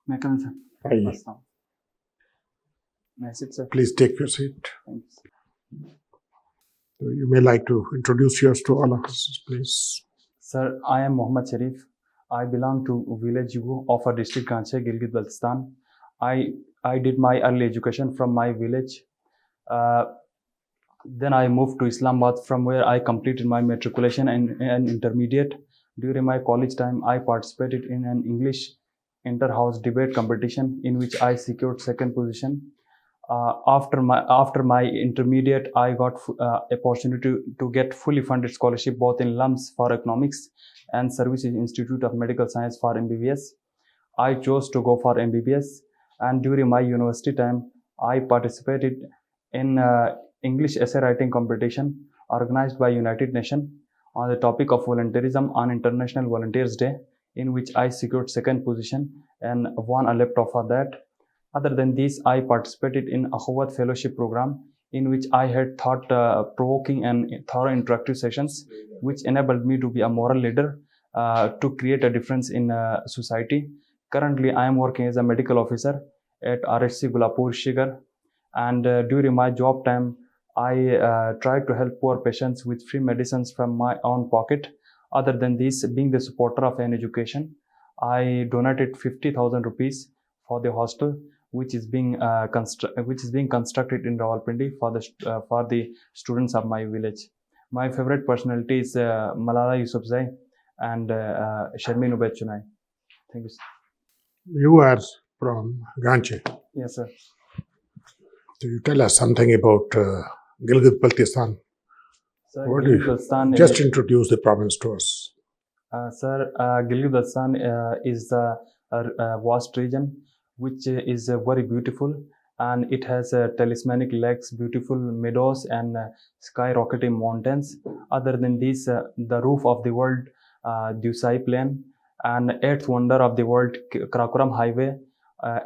May I come in, sir? Hi. Assalam. May I sit, sir? Please take your seat. Thanks. You may like to introduce yourself to all of us, please. Sir, I am Mohammed Sharif. I belong to village Yugu of a district Ganche, Gilgit-Baltistan. I did my early education from my village. Then I moved to Islamabad, from where I completed my matriculation and intermediate. During my college time, I participated in an English inter-house debate competition in which I secured second position. After my intermediate, I got opportunity to get fully funded scholarship both in LUMS for economics and Services Institute of Medical Science for MBBS. I chose to go for MBBS, and during my university time, I participated in English essay writing competition organized by United Nations on the topic of volunteerism on International Volunteers Day, in which I secured second position and won a laptop for that. Other than this, I participated in a Howard Fellowship program, in which I had thought-provoking and thorough interactive sessions, which enabled me to be a moral leader to create a difference in society. Currently, I am working as a medical officer at RHC Gulapur Shigar, and during my job time, I tried to help poor patients with free medicines from my own pocket. Other than this, being the supporter of an education, I donated 50,000 rupees for the hostel, which is being constructed in Rawalpindi for the students of my village. My favorite personality is Malala Yousafzai and Sharmin Ubaid Chunai. Thank you, sir. You are from Ganche. Yes, sir. So you tell us something about Gilgit-Baltistan. Sir, What do you- Gilgit-Baltistan Just introduce the province to us. Sir, Gilgit-Baltistan is a vast region which is very beautiful, and it has talismanic lakes, beautiful meadows, and skyrocketing mountains. Other than this, the roof of the world, Dusai Plain, and eighth wonder of the world, Karakoram Highway,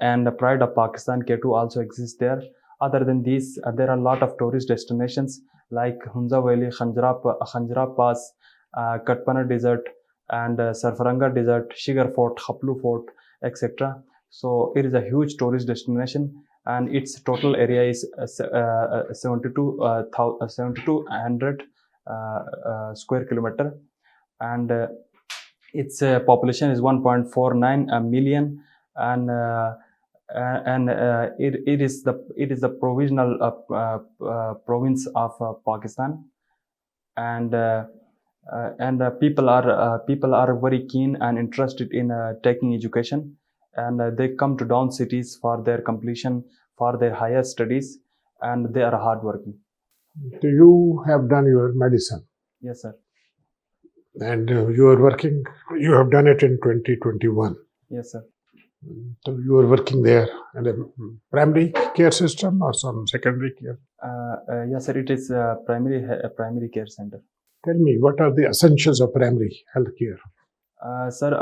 and the pride of Pakistan, K2, also exists there. Other than these, there are a lot of tourist destinations like Hunza Valley, Khanjra Pass, Katpana Desert, and Sarfaranga Desert, Shigar Fort, Haplu Fort, etc. So it is a huge tourist destination, and its total area is 7,200 square kilometer, and its population is 1.49 million, and it is the provisional province of Pakistan, and people are very keen and interested in taking education, and they come to down cities for their completion, for their higher studies, and they are hardworking. So you have done your medicine, Yes, sir. and you are working. You have done it in 2021. Yes, sir. So you are working there in a primary care system or some secondary care. Yes, sir. It is a primary care center. Tell me, what are the essentials of primary health care? Sir,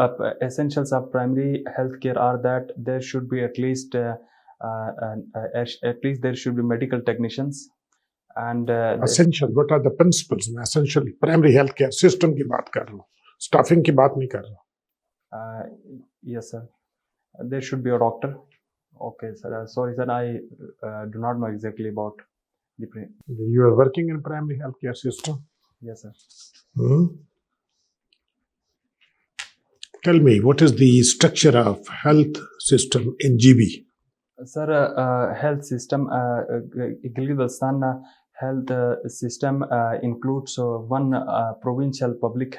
essentials of primary health care are that there should be at least there should be medical technicians, and Essential, what are the principles? मैं essential primary health care system की बात कर रहा हूँ, staffing की बात नहीं कर रहा. yes, sir. There should be a doctor. Okay, sir. Sorry, sir. I do not know exactly about the. You are working in primary health care system. Yes, sir. Tell me, what is the structure of health system in GB? Sir, health system, Gilgit-Baltistan health system includes one provincial public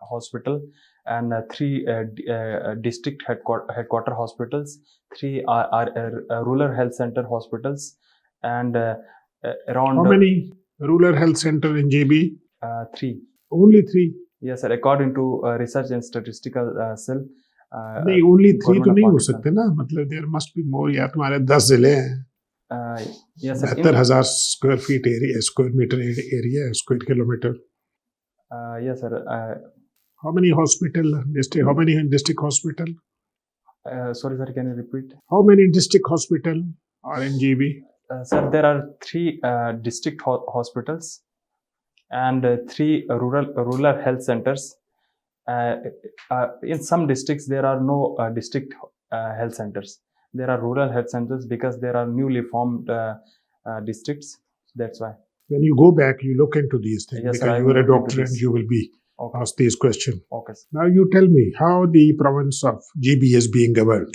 hospital, and three district headquarter hospitals, three rural health center hospitals, and around. How many rural health center in GB? Three. Only three? Yes, sir. According to Research and Statistical Cell. नहीं, only three तो नहीं हो सकते ना, मतलब there must be more. या तुम्हारे 10 जिले हैं, 72,000 square feet area, square meter area, square kilometer. Yes, sir. How many hospital district? How many district hospital? Sorry, sir. Can you repeat? How many district hospital are in GB? Sir, there are three district hospitals and three rural health centers, In some districts there are no district health centers. There are rural health centers because there are newly formed districts. That's why. When you go back, you look into these things, Yes, because sir, I you will are a look into doctor and this. you will be Okay. asked these questions. Okay, sir. Now you tell me how the province of GB is being governed.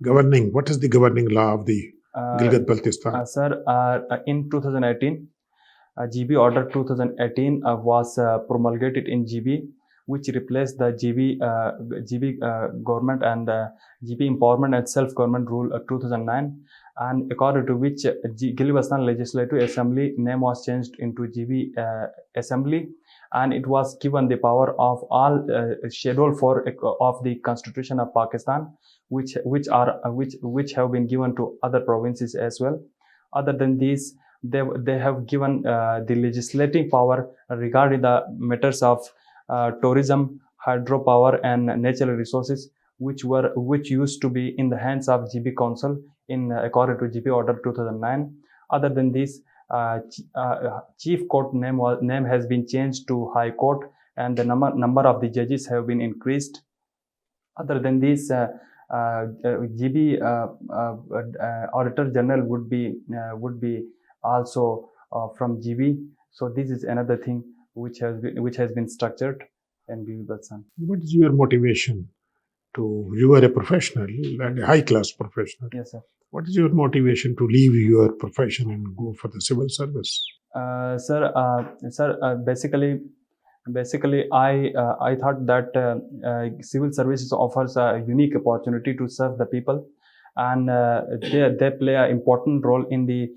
Governing, what is the governing law of the Gilgit-Baltistan? Sir, in 2018, GB Order 2018 was promulgated in GB, which replaced the GB government and GB Empowerment and Self-Government Rule 2009, and according to which Gilgit-Baltistan Legislative Assembly name was changed into GB Assembly, and it was given the power of all Schedule 4 of the Constitution of Pakistan, which have been given to other provinces as well. Other than these, they have given the legislative power regarding the matters of tourism, hydropower, and natural resources, which used to be in the hands of GB Council in according to GB Order 2009. Other than this, Chief Court name has been changed to High Court, and the number of the judges have been increased. Other than this, GB Auditor General would be also from GB. So this is another thing which has been structured in Gilgit-Baltistan. What is your motivation to? You are a professional and a high-class professional. Yes, sir. What is your motivation to leave your profession and go for the civil service? Sir, basically, I thought that civil services offers a unique opportunity to serve the people, and they play an important role in the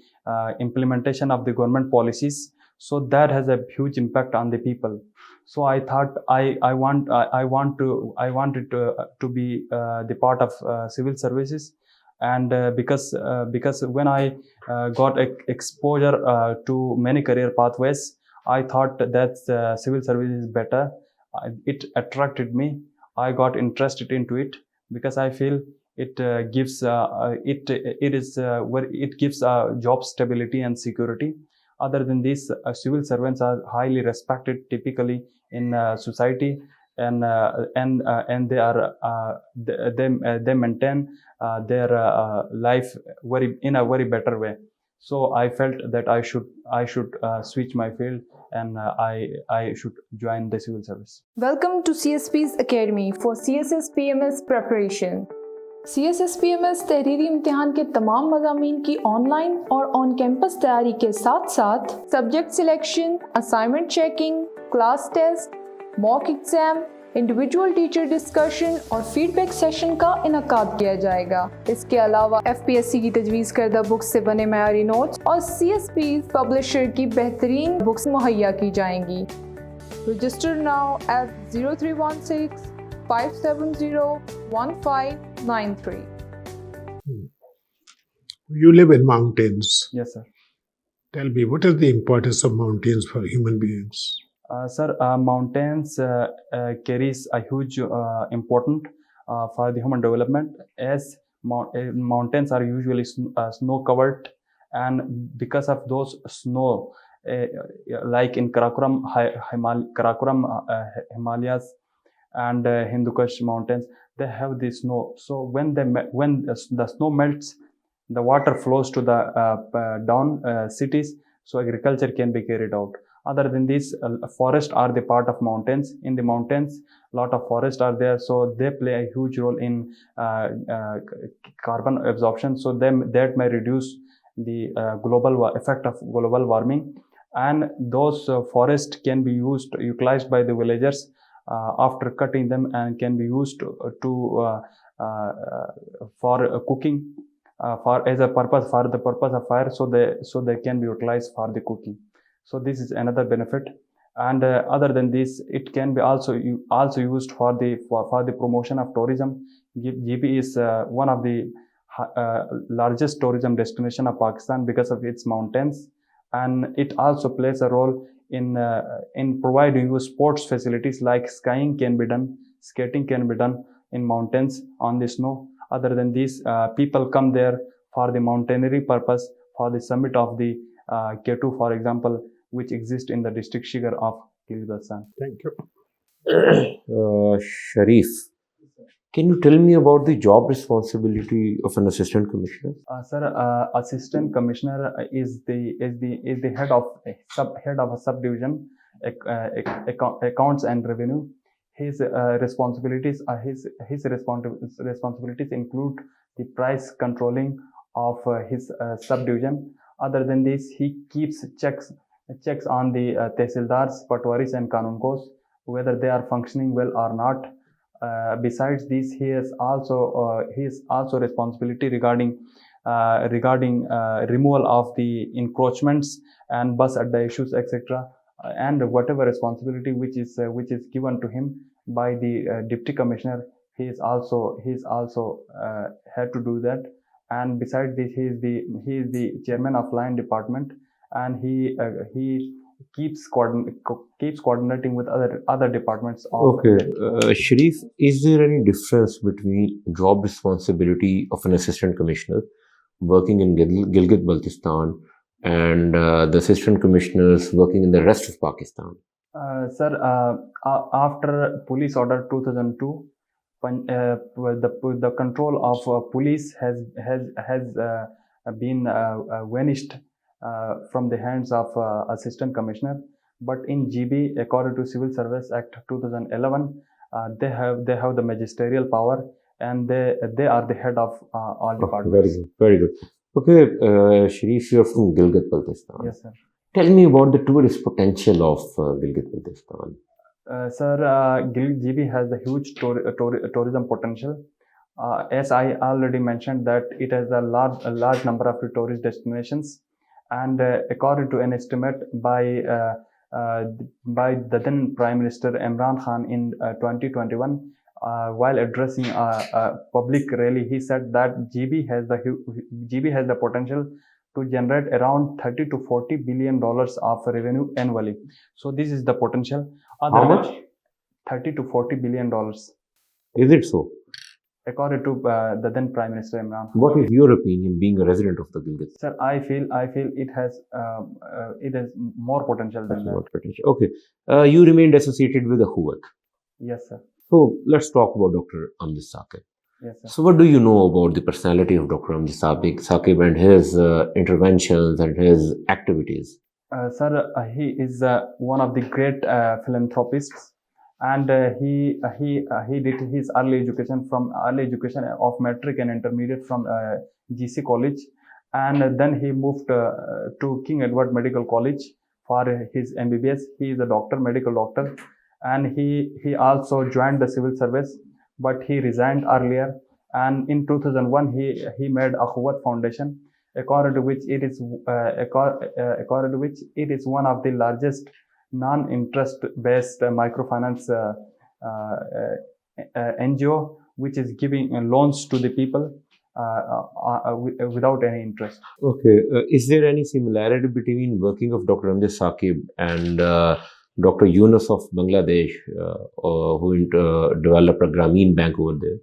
implementation of the government policies. So that has a huge impact on the people. So I thought I wanted to be the part of civil services, and because when I got exposure to many career pathways, I thought that civil service is better. It attracted me. I got interested into it because I feel it gives it gives job stability and security. Other than this, civil servants are highly respected typically in society, and they are they maintain their life in a very better way. So I felt that I should switch my field, and I should join the civil service. Welcome to CSPs Academy for CSS PMS preparation. CSS PMS तहरीरी इम्तिहान के तमाम मज़ामीन की online और on campus तैयारी के साथ साथ subject selection, assignment checking, class test, mock exam, individual teacher discussion और फीडबैक सेशन का इनकाद किया जाएगा। इसके अलावा FPSC की तजवीज़ करदा बुक्स से बने मयारी नोट्स और CSP पब्लिशर की बेहतरीन बुक्स मुहैया की जाएंगी। Register now at 0316 570-1593. You live in mountains. Yes, sir. Tell me, what is the importance of mountains for human beings? Sir, mountains carries a huge important for the human development, as mountains are usually snow covered, and because of those snow, like in Karakoram Himalayas and Hindu Kush mountains, they have the snow. So when the snow melts, the water flows to the down cities, so agriculture can be carried out. Other than this, forests are the part of mountains. In the mountains, lot of forests are there, so they play a huge role in carbon absorption. So that may reduce the global effect of global warming, and those forests can be utilized by the villagers after cutting them, and can be used for cooking, for the purpose of fire. So they can be utilized for the cooking. So this is another benefit. And other than this, it can be also used for the promotion of tourism. GB is one of the largest tourism destination of Pakistan because of its mountains, and it also plays a role in providing you sports facilities like skiing can be done, skating can be done in mountains on the snow. Other than this, people come there for the mountaineering purpose, for the summit of the K2, for example, which exists in the district Shigar of Gilgit-Baltistan. Thank you. Sharif, can you tell me about the job responsibility of an assistant commissioner? Sir, assistant commissioner is the head of a subdivision, accounts and revenue. His responsibilities include the price controlling of his subdivision. Other than this, he keeps checks on the tehsildars, patwaris, and kanunkos, whether they are functioning well or not. Besides this, he is also responsibility regarding removal of the encroachments and bus adda issues, etc. And whatever responsibility which is given to him by the deputy commissioner, he is also had to do that. And besides this, he is the chairman of line department, and he keeps coordinating with other departments of. Okay, Sharif, is there any difference between job responsibility of an assistant commissioner working in Gilgit-Baltistan and the assistant commissioners working in the rest of Pakistan? Sir, after Police Order 2002, the control of police has been vanished from the hands of assistant commissioner. But in GB, according to Civil Service Act 2011, they have the magisterial power, and they are the head of all departments. Very good, very good. Okay, Sharif, you're from Gilgit-Baltistan. Yes, sir. Tell me about the tourist potential of Gilgit-Baltistan. Sir, GB has a huge tourism potential. As I already mentioned, that it has a large number of tourist destinations, and according to an estimate by the then Prime Minister Imran Khan in 2021, while addressing a public rally, he said that GB has the potential to generate around 30 to 40 billion dollars of revenue annually. So this is the potential. How much? 30 to 40 billion dollars, Is it so? according to the then Prime Minister Imran. What is your opinion, being a resident of the Gilgit? Sir, I feel it has more potential than that. Potential. Okay, you remained associated with the Huwat. Yes, sir. So let's talk about Dr. Amjad Saqib. Yes, sir. So what do you know about the personality of Dr. Amjad Saqib and his interventions and his activities? Sir, he is one of the great philanthropists, and he did his early education of metric and intermediate from GC College, and then he moved to King Edward Medical College for his MBBS. He is a medical doctor, and he also joined the civil service, but he resigned earlier. And in 2001, he made a Huwat Foundation, according to which it is one of the largest non-interest based microfinance NGO, which is giving loans to the people without any interest. Okay, is there any similarity between working of Dr. Amjad Saqib and Dr. Yunus of Bangladesh, who developed a Grameen Bank over there?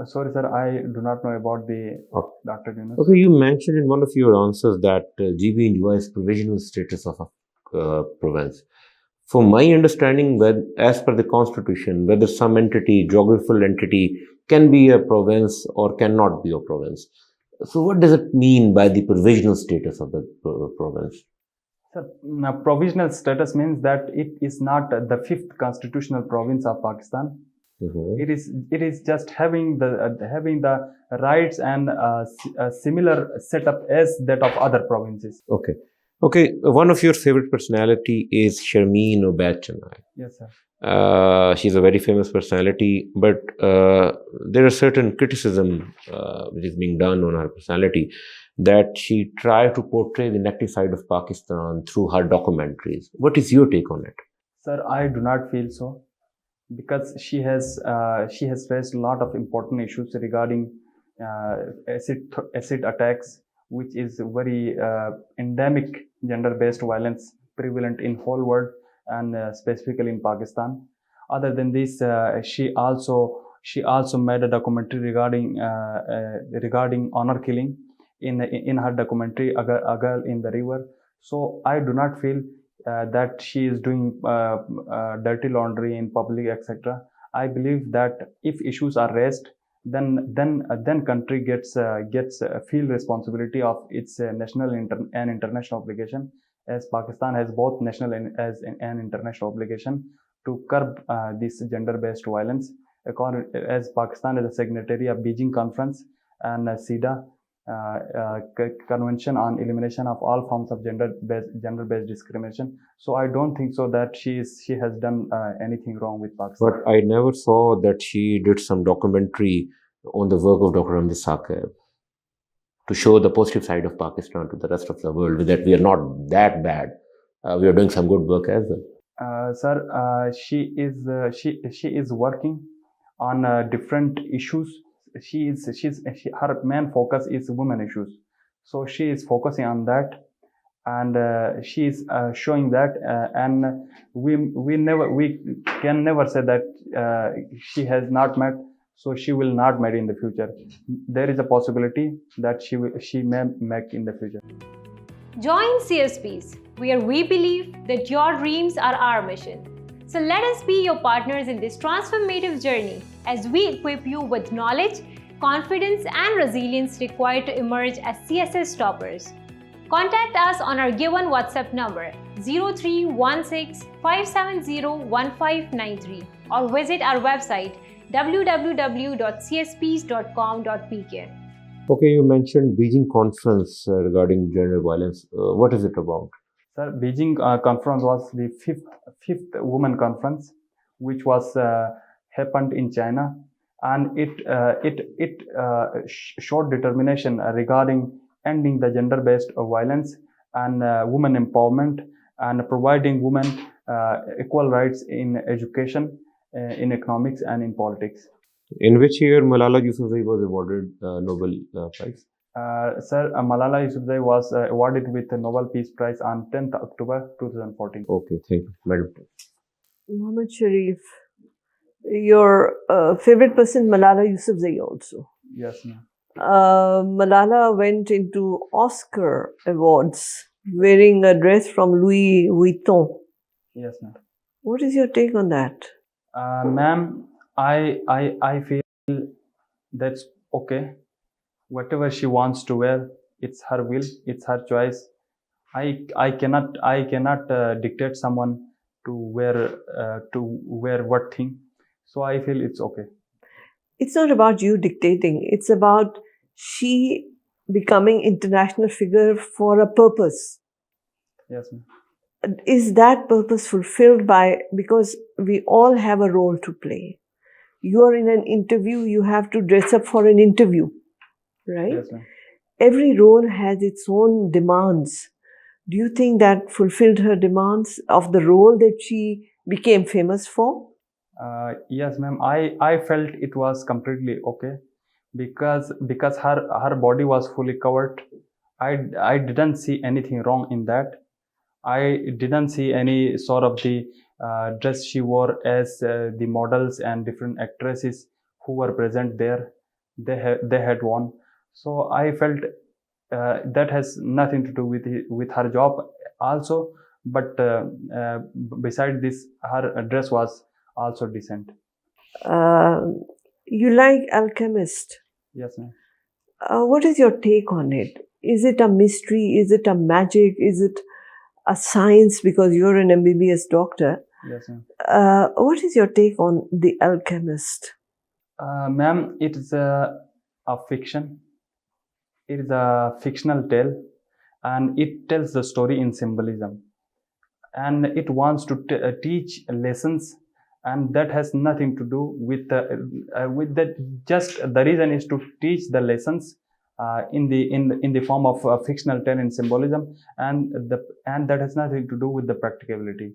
Sorry, sir, I do not know about the Dr. Yunus. Okay, you mentioned in one of your answers that GB enjoys provisional status of a province. From my understanding, as per the constitution, whether some entity, geographical entity, can be a province or cannot be a province. So what does it mean by the provisional status of the province? Sir, provisional status means that it is not the fifth constitutional province of Pakistan. Mm-hmm. It is just having the rights and a similar setup as that of other provinces. Okay. One of your favorite personality is Sharmeen Obaid Chennai. Yes, sir. She's a very famous personality, but there are certain criticism which is being done on her personality, that she tried to portray the negative side of Pakistan through her documentaries. What is your take on it? Sir, I do not feel so, because she has raised a lot of important issues regarding acid attacks, which is very endemic gender-based violence prevalent in whole world, and specifically in Pakistan. Other than this, she also made a documentary regarding honor killing in her documentary A Girl in the River. So I do not feel that she is doing dirty laundry in public, etc. I believe that if issues are raised, then country gets feel responsibility of its national and international obligation, as Pakistan has both national and as an international obligation to curb this gender-based violence. As Pakistan is a signatory of Beijing Conference and CEDA, Convention on Elimination of All Forms of gender-based discrimination. So I don't think so that she has done anything wrong with Pakistan. But I never saw that she did some documentary on the work of Dr. Ramzi Saqib to show the positive side of Pakistan to the rest of the world, that we are not that bad. We are doing some good work as well. Sir, she is working on different issues. Her main focus is women issues, so she is focusing on that, and she is showing that, and we can never say that she has not met, so she will not meet in the future. There is a possibility that she may make in the future. Join CSPs, where we believe that your dreams are our mission. So let us be your partners in this transformative journey as we equip you with knowledge, confidence, and resilience required to emerge as CSS toppers. Contact us on our given WhatsApp number 0316 570 1593 or visit our website www.csps.com.pk. Okay, you mentioned Beijing conference regarding gender violence. What is it about? Sir, Beijing conference was the fifth women conference, which was happened in China, and it showed determination regarding ending the gender-based violence and women empowerment and providing women equal rights in education, in economics, and in politics. In which year Malala Yousafzai was awarded Nobel Prize? Sir, Malala Yousafzai was awarded with the Nobel Peace Prize on 10th October 2014. Okay, thank you, Madam. Muhammad Sharif, your favorite person, Malala Yousafzai also. Yes, ma'am. Malala went into Oscar Awards wearing a dress from Louis Vuitton. Yes, ma'am. What is your take on that? Ma'am, I feel that's okay. Whatever she wants to wear, it's her will, it's her choice. I cannot dictate someone to wear what thing. So I feel it's okay. It's not about you dictating. It's about she becoming international figure for a purpose. Yes, ma'am. Is that purpose fulfilled because we all have a role to play. You are in an interview, you have to dress up for an interview, right? Yes, ma'am. Every role has its own demands. Do you think that fulfilled her demands of the role that she became famous for? Yes, ma'am. I felt it was completely okay because her body was fully covered. I didn't see anything wrong in that. I didn't see any sort of the dress she wore as the models and different actresses who were present there. They had worn. So I felt that has nothing to do with her job also. But besides this, her dress was also decent. You like Alchemist. Yes, ma'am. What is your take on it? Is it a mystery? Is it a magic? Is it a science, because you're an MBBS doctor? Yes, ma'am. What is your take on The Alchemist? Ma'am, it is a fiction. It is a fictional tale, and it tells the story in symbolism, and it wants to teach lessons, and that has nothing to do with that. Just the reason is to teach the lessons in the form of a fictional tale in symbolism, and that has nothing to do with the practicability.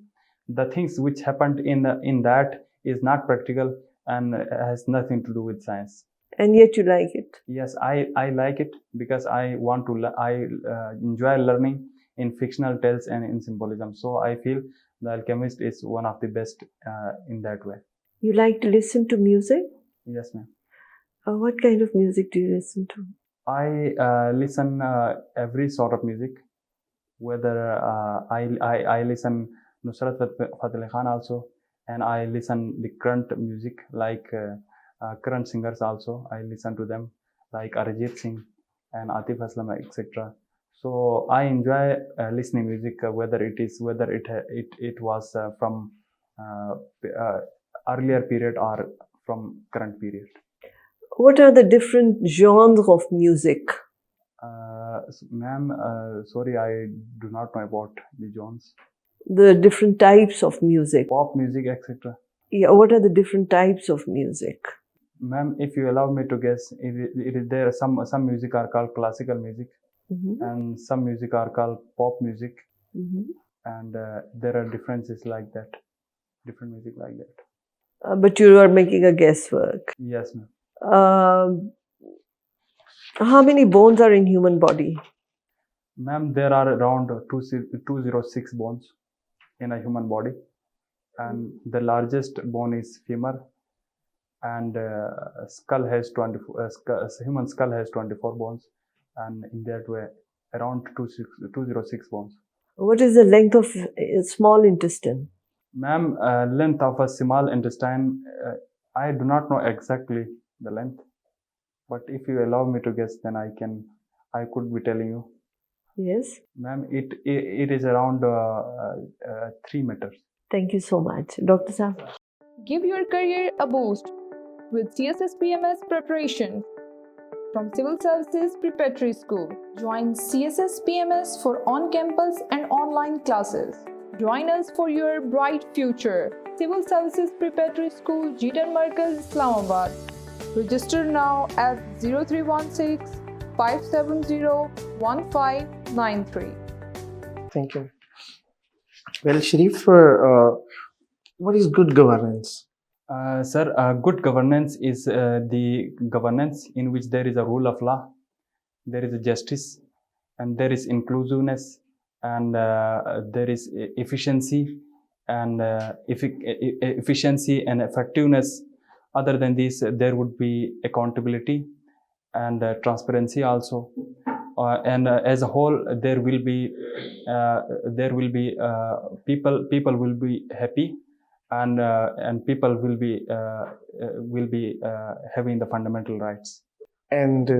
The things which happened in that is not practical and has nothing to do with science. And yet you like it? Yes, I like it because I want to enjoy learning in fictional tales and in symbolism. So I feel The Alchemist is one of the best in that way. You like to listen to music? Yes, ma'am. What kind of music do you listen to? I listen every sort of music, whether I listen Nusrat Fateh Ali Khan also, and I listen the current music like current singers also. I listen to them like Arijit Singh and Atif Aslam, etc. So I enjoy listening music, whether it was from earlier period or from current period. What are the different genres of music? Ma'am, sorry, I do not know about the genres. The different types of music. Pop music, etc. Yeah, what are the different types of music? Ma'am, if you allow me to guess, it is there some music are called classical music, and some music are called pop music, and there are differences like that, different music like that. But you are making a guesswork. Yes, ma'am. How many bones are in human body? Ma'am, there are around 206 bones in a human body, and the largest bone is femur, and skull has 24. Human skull has 24 bones, and in that way, around 206 bones. What is the length of a small intestine? Ma'am, length of a small intestine, I do not know exactly the length, but if you allow me to guess, then I could be telling you. Yes. Ma'am, it is around 3 meters. Thank you so much. Dr. Saab. Give your career a boost with CSS PMS preparation from Civil Services Preparatory School. Join CSS PMS for on-campus and online classes. Join us for your bright future. Civil Services Preparatory School, Gilan Markaz, Islamabad. Register now at 0316 570 1593. Thank you. Well, Sharif, what is good governance? Sir, good governance is the governance in which there is a rule of law, there is a justice, and there is inclusiveness, and there is efficiency and efficiency and effectiveness. Other than this, there would be accountability and transparency also, and as a whole, there will be people will be happy, and people will be having the fundamental rights. And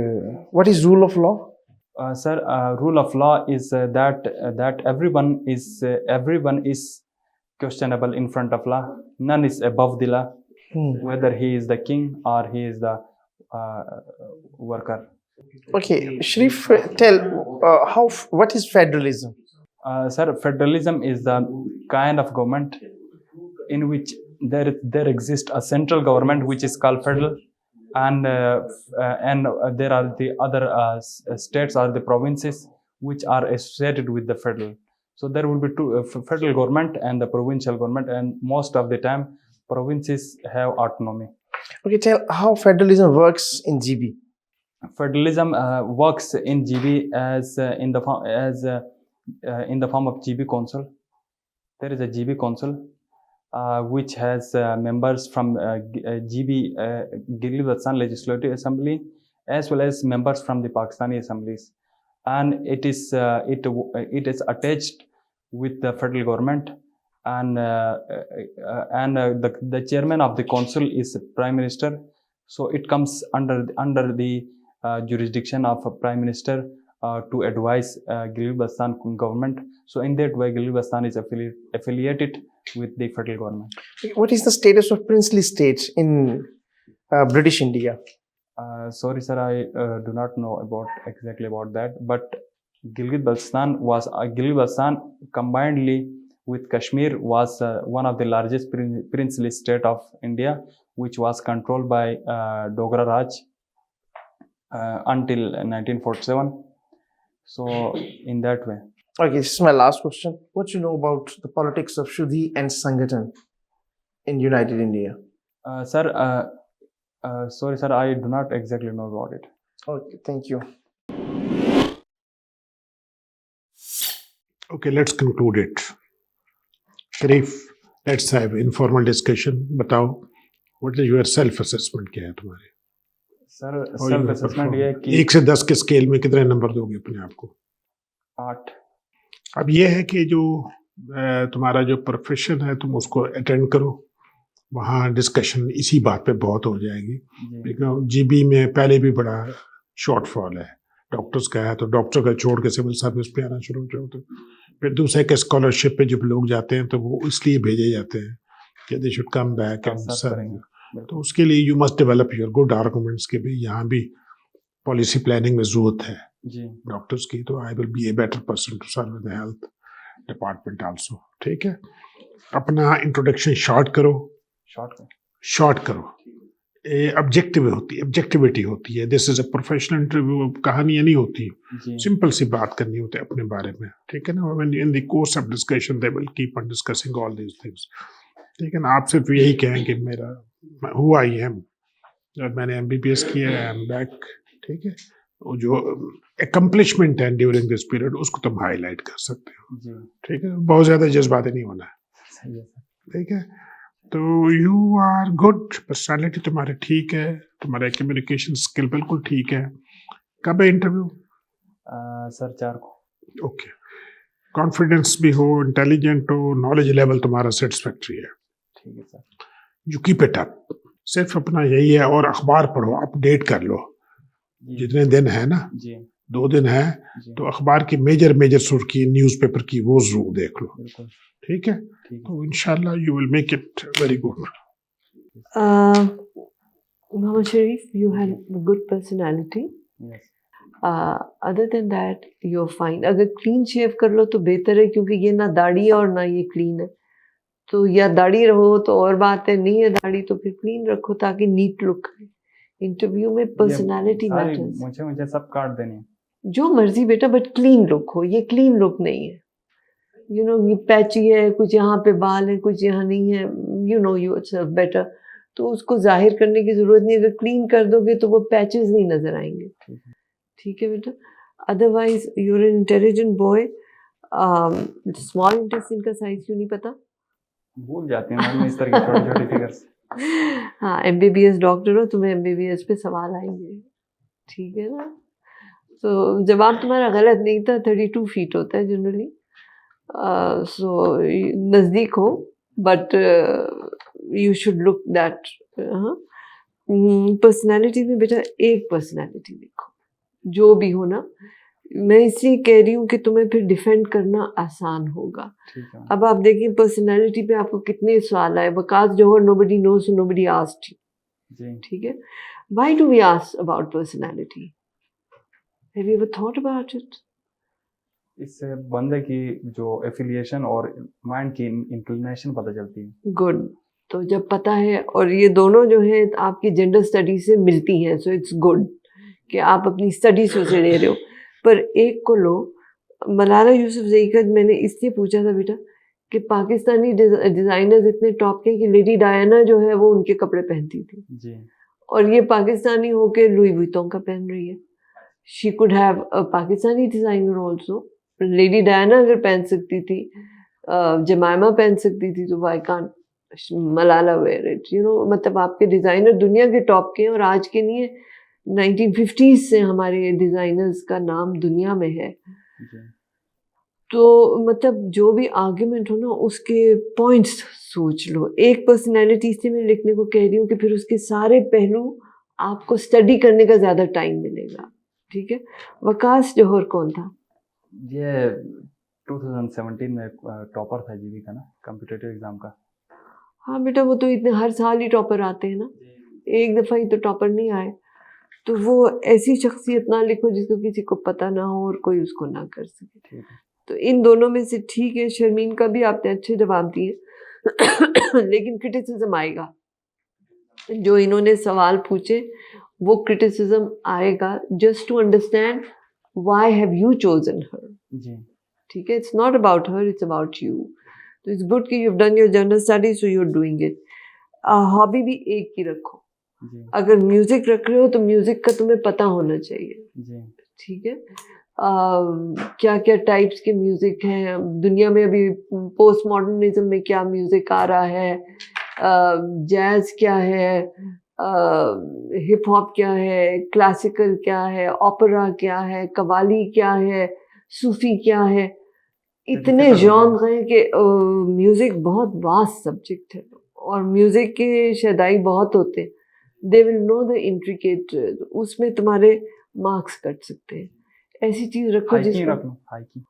what is rule of law? Sir, rule of law is that everyone is questionable in front of law. None is above the law, whether he is the king or he is the worker. Okay, Sharif, tell what is federalism? Sir, federalism is the kind of government in which there exists a central government which is called federal, and there are the other states or the provinces which are associated with the federal. So there will be two federal government and the provincial government, and most of the time provinces have autonomy. Okay, tell how federalism works in GB. Federalism works in GB as in the form of GB Council. There is a GB Council which has members from GB Gilan Legislative Assembly, as well as members from the Pakistani assemblies, and it is attached with the federal government, and the chairman of the council is Prime Minister. So it comes under the jurisdiction of a Prime Minister to advise Gilan government. So in that way, Gilan is affiliated with the federal government. What is the status of princely state in British India? Sorry, sir, I do not know exactly about that. But Gilgit-Baltistan combinedly with Kashmir was one of the largest princely state of India, which was controlled by Dogra Raj until 1947. So in that way. Okay, this is my last question. What do you know about the politics of Shuddhi and Sangathan in United India? Sir, sorry, sir, I do not exactly know about it. Okay, thank you. Okay, let's conclude it. Sharif, let's have informal discussion. बताओ, what is your self-assessment क्या है तुम्हारे? Sir, self-assessment ये कि 1 से 10 के scale में कितने नंबर दोगे अपने आप को? 8. अब ये है कि जो तुम्हारा जो प्रोफेशन है तुम उसको अटेंड करो, वहाँ डिस्कशन इसी बात पे बहुत हो जाएगी। बिकॉज जीबी में पहले भी बड़ा शॉर्टफॉल है, डॉक्टर्स का है, तो डॉक्टर का छोड़ के सिविल सर्विस पे आना शुरू हो जाओ। तो फिर दूसरे के स्कॉलरशिप पे जब लोग जाते हैं तो वो इसलिए भेजे जाते हैं कि they should come back and serve. तो उसके लिए you must develop your good arguments के भी यहाँ भी पॉलिसी प्लानिंग में जरूरत है डॉक्टर्स की। तो I will be a better person to serve the health department also. ठीक है, अपना इंट्रोडक्शन शॉर्ट करो, शॉर्ट करो। ऑब्जेक्टिविटी होती है। This is a professional interview, कहानियां नहीं होती, सिंपल सी बात करनी होती है अपने बारे में। ठीक है ना, when in the course of discussion they will keep on discussing all these things. ठीक है ना, आप सिर्फ यही कहें कि मेरा हु आई एम, मैंने एमबीबीएस किया है, आई एम बैक। ठीक है, जो अकम्पलिशमेंट है ड्यूरिंग दिस पीरियड उसको तुम हाईलाइट कर सकते हो। ठीक है, बहुत ज्यादा जज्बाती नहीं होना है। ठीक है, तो यू आर गुड, पर्सनालिटी तुम्हारी ठीक है, तुम्हारा कम्युनिकेशन स्किल बिल्कुल ठीक है। कब है इंटरव्यू? सर 4 को। ओके, कॉन्फिडेंस भी हो, इंटेलिजेंट हो, नॉलेज लेवल तुम्हारा सेटिस्फैक्ट्री है। ठीक है sir. You keep it up. सिर्फ अपना यही है, और अखबार पढ़ो, अपडेट कर लो। जितने दिन है ना, 2 दिन है, तो अखबार की मेजर सुर्खी न्यूज़पेपर की वो जरूर देख लो। ठीक है, तो इंशाल्लाह you will make it very good. Muhammad Sharif, you had a good personality. Yes. Other than that, you're fine. अगर क्लीन शेव कर लो तो बेहतर है, क्योंकि ये ना दाढ़ी है और ना ये क्लीन है। तो या दाढ़ी रहो तो और बात है, नहीं है दाढ़ी तो फिर क्लीन रखो ताकि नीट लुक आए। इंटरव्यू में पर्सनालिटी मैटर्स। मुझे सब काट देने हैं। जो मर्जी बेटा, बट क्लीन लुक हो। ये क्लीन लुक नहीं है, यू नो, ये पैची है, कुछ यहाँ पे बाल है, कुछ यहाँ नहीं है, you know you it's better. तो उसको जाहिर करने की जरूरत नहीं। अगर क्लीन कर दोगे तो वो पैचेस नहीं नजर आएंगे। ठीक है बेटा, otherwise you are an intelligent boy. Small intestine का साइज क्यों नहीं पता? भूल जाते हैं मैम इस तरह की छोटी-छोटी फिगर्स। हाँ, एमबीबीएस डॉक्टर हो, तुम्हें एमबीबीएस पे सवाल आएंगे। ठीक है ना, तो जवाब तुम्हारा गलत नहीं था। 32 फीट होता है जनरली, सो नज़दीक हो, but you should look that. Personality में बेटा एक पर्सनालिटी देखो, जो भी हो ना। मैं इसलिए कह रही हूँ कि तुम्हें फिर डिफेंड करना आसान होगा। अब आप देखिए पर्सनालिटी पे आपको कितने सवाल आए। Waqas Jauhar, nobody knows, nobody asked you. ठीक है, why do we ask about personality? Have you ever thought about it? इससे बंदे की जो एफिलिएशन और माइंड की इंक्लिनेशन पता चलती है। गुड, तो जब पता है, और ये दोनों जो है आपकी जेंडर स्टडीज से मिलती हैं, सो इट्स गुड कि आप अपनी स्टडीज से ले रहे हो। पर एक को लो, मलाला यूसुफजई का मैंने इसलिए पूछा था बेटा कि पाकिस्तानी डिज़ाइनर्स इतने टॉप के कि लेडी डायना जो है वो उनके कपड़े पहनती थी जी, और ये पाकिस्तानी होके लुई वुइटों का पहन रही है। She could have a Pakistani designer also. Lady Diana अगर पहन सकती थी, जमाइमा पहन सकती थी, तो why can't Malala wear it? You know, मतलब आपके डिज़ाइनर दुनिया के टॉप के हैं, और आज के नहीं है, 1950s से हमारे डिज़ाइनर्स का नाम दुनिया में है। तो मतलब जो भी आर्ग्यूमेंट हो ना, उसके पॉइंट्स सोच लो। एक पर्सनैलिटी से मैं लिखने को कह रही हूँ कि फिर उसके सारे पहलू आपको स्टडी करने का ज़्यादा टाइम मिलेगा। ठीक है, वकास जौहर कौन था? ये 2017 में टॉपर था जीबी का ना, कॉम्पिटिटिव एग्जाम का। हाँ बेटा, वो तो इतने हर साल ही टॉपर आते हैं ना, एक दफ़ा ही तो टॉपर नहीं आए। तो वो ऐसी शख्सियत ना लिखो जिसको किसी को पता ना हो और कोई उसको ना कर सके। तो इन दोनों में से ठीक है, शर्मीन का भी आपने अच्छे जवाब दिए लेकिन क्रिटिसिज्म आएगा। जो इन्होंने सवाल पूछे वो क्रिटिसिज्म आएगा, just to understand why have you chosen her. ठीक है, it's not about her, it's about you. तो इट्स गुड कि you have done your general study, so you are doing it. Hobby भी एक ही रखो। अगर म्यूजिक रख रहे हो तो म्यूजिक का तुम्हें पता होना चाहिए। ठीक है, क्या क्या टाइप्स के म्यूजिक हैं दुनिया में। अभी पोस्ट मॉडर्निज्म में क्या म्यूजिक आ रहा है, जैज क्या है, हिप हॉप क्या है, क्लासिकल क्या है, ओपेरा क्या है, कवाली क्या है, सूफी क्या है। इतने जॉनर हैं कि म्यूजिक बहुत वास्ट सब्जेक्ट है और म्यूजिक के शदाई बहुत होते हैं. They will know the intricate, उसमें तुम्हारे मार्क्स कट सकते हैं. ऐसी चीज रखो हाइकिंग जिसमें रख लो, हाइकिंग.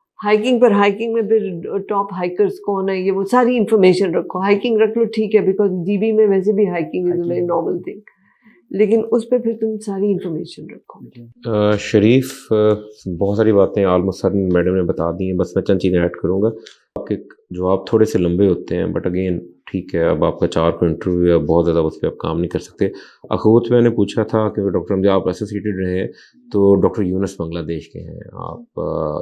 हाइकिंग में फिर टॉप हाइकर्स कौन है ये वो सारी इंफॉर्मेशन रखो. हाइकिंग रख लो ठीक है, बिकॉज जीबी में वैसे भी hiking is very normal thing, लेकिन उस पर फिर तुम सारी इंफॉर्मेशन रखो. शरीफ, बहुत सारी बातें ऑलमोस्ट सर मैडम ने बता दी हैं, बस मैं चंद चीज़ें ऐड करूँगा. आपके जवाब थोड़े से लंबे होते हैं, बट अगेन ठीक है, अब आपका 4 को इंटरव्यू है, बहुत ज़्यादा उस पर आप काम नहीं कर सकते. अखूत मैंने पूछा था कि डॉक्टर हमजा आप एसोसिएटेड रहे हैं, तो डॉक्टर यूनुस बांग्लादेश के हैं आप,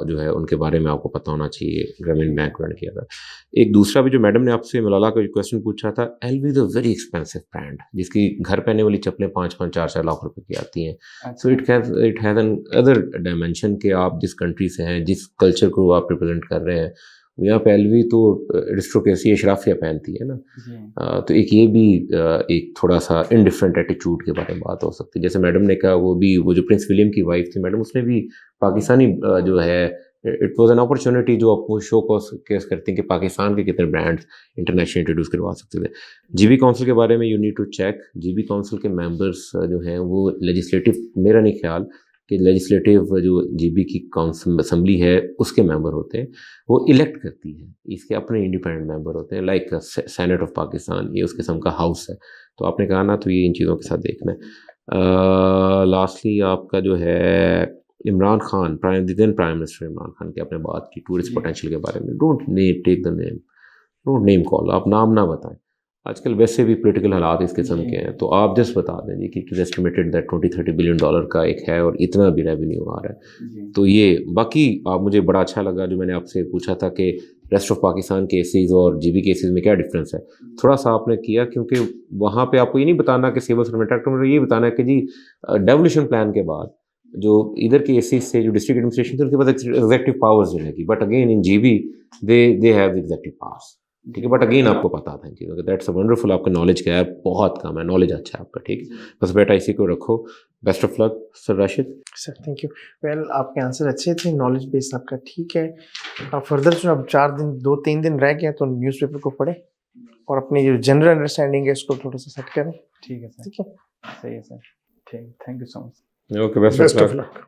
जो है उनके बारे में आपको पता होना चाहिए, ग्रामीण बैंक रन किया था. एक दूसरा भी जो मैडम ने आपसे मलाला का क्वेश्चन पूछा था, LV is a very expensive brand, जिसकी घर पहनने वाली चप्पलें 5-5, 4-4 लाख रुपए की आती हैं. So it has an other dimension कि आप जिस कंट्री से हैं, जिस कल्चर को आप रिप्रेजेंट कर रहे हैं. यहाँ पे एलवी तो एरिस्टोक्रेसी अशराफिया पहनती है ना, तो एक ये भी एक थोड़ा सा इनडिफरेंट एटीट्यूड के बारे में बात हो सकती है. जैसे मैडम ने कहा, वो जो प्रिंस विलियम की वाइफ थी मैडम, उसने भी पाकिस्तानी जो है, इट वाज एन अपॉर्चुनिटी जो आपको शो केस करती है कि पाकिस्तान के कितने ब्रांड्स इंटरनेशनल इंट्रोड्यूस करवा सकते थे. जीबी काउंसिल के बारे में you need to check. GB council के मेंबर्स जो हैं वो लेजिस्लेटिव, मेरा नहीं ख्याल कि लेजिस्लेटिव जो जीबी की काउंसिल असम्बली है उसके मेंबर होते हैं, वो इलेक्ट करती है, इसके अपने इंडिपेंडेंट मेंबर होते हैं, लाइक सेनेट ऑफ पाकिस्तान, ये उस किस्म का हाउस है. तो आपने कहा ना, तो ये इन चीज़ों के साथ देखना है. लास्टली आपका जो है इमरान खान, प्राइम मिनिस्टर इमरान खान की आपने बात की टूरिस्ट पोटेंशियल के बारे में. Don't take the name, don't name call, आप नाम ना बताएं. आजकल वैसे भी पॉलिटिकल हालात इस किस्म के हैं, तो आप जस्ट बता दें जी कि it is estimated that $20-30 billion का एक है और इतना भी रेवेन्यू आ रहा है. तो ये बाकी आप, मुझे बड़ा अच्छा लगा जो मैंने आपसे पूछा था कि रेस्ट ऑफ पाकिस्तान केसेस और जीबी केसेस में क्या डिफरेंस है, थोड़ा सा आपने किया, क्योंकि वहाँ पे आपको ये नहीं बताना कि सिविल सर्वेंट एक्ट में, ये बताना है कि जी डेवोल्यूशन प्लान के बाद जो इधर के एसीज से जो डिस्ट्रिक्ट एडमिनिस्ट्रेशन थे उनके पास एग्जेक्टिव पावर्स रहेगी, but again in GB they have executive powers. ठीक है, बट अगेन आपको पता था कि दैट्स अ वंडरफुल. आपका नॉलेज क्या है, बहुत कम है, नॉलेज अच्छा है आपका. ठीक, बस बेटा इसी को रखो. Best of luck sir. Rashid sir thank you. Well आपके आंसर अच्छे थे, नॉलेज बेस आपका ठीक है. अब फर्दर जो अब 2-3 दिन रह गए तो न्यूज़पेपर को पढ़े और अपनी जो जनरल अंडरस्टैंडिंग है उसको थोड़ा सा सेट करें. ठीक है सर. ठीक है, सही है सर. ठीक, thank you so much. Okay, best of best of luck. Luck.